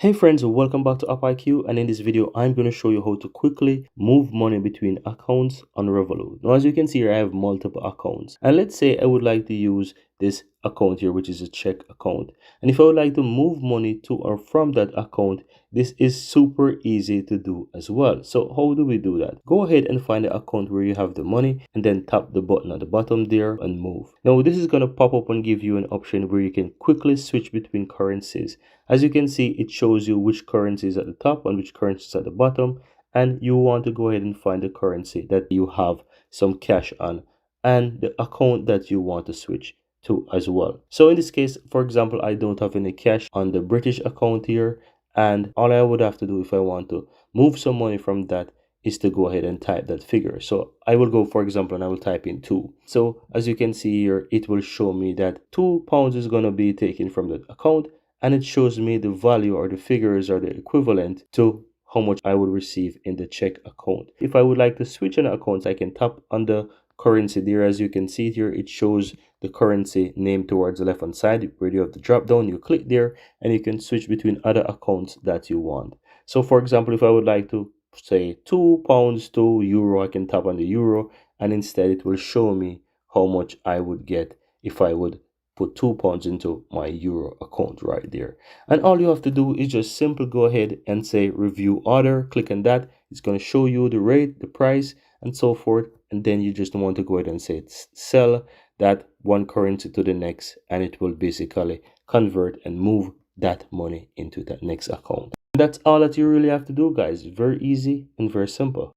Hey friends, welcome back to UpIQ, and in this video I'm going to show you how to quickly move money between accounts on Revolut. Now as you can see here I have multiple accounts, and let's say I would like to use this account here, which is a check account, and if I would like to move money to or from that account, this is super easy to do as well. So how do we do that? Go ahead and find the account where you have the money and then tap the button at the bottom there and move. Now this is going to pop up and give you an option where you can quickly switch between currencies. As you can see, it shows you which currency is at the top and which currency is at the bottom, and you want to go ahead and find the currency that you have some cash on and the account that you want to switch to as well. So in this case, for example, I don't have any cash on the British account here, and all I would have to do if I want to move some money from that is to go ahead and type that figure. So I will go, for example, and I will type in 2. So as you can see here, it will show me that £2 is going to be taken from that account, and it shows me the value or the figures are the equivalent to how much I would receive in the check account. If I would like to switch an account, I can tap on the currency there. As you can see here, it shows the currency name towards the left hand side where you have the drop down. You click there and you can switch between other accounts that you want. So for example, if I would like to say £2 to euro, I can tap on the euro, and instead it will show me how much I would get if I would put £2 into my euro account right there. And all you have to do is just simply go ahead and say review order. Click on that. It's going to show you the rate, the price, and so forth. And then you just want to go ahead and say sell that one currency to the next, and it will basically convert and move that money into that next account. And that's all that you really have to do, guys. Very easy and very simple.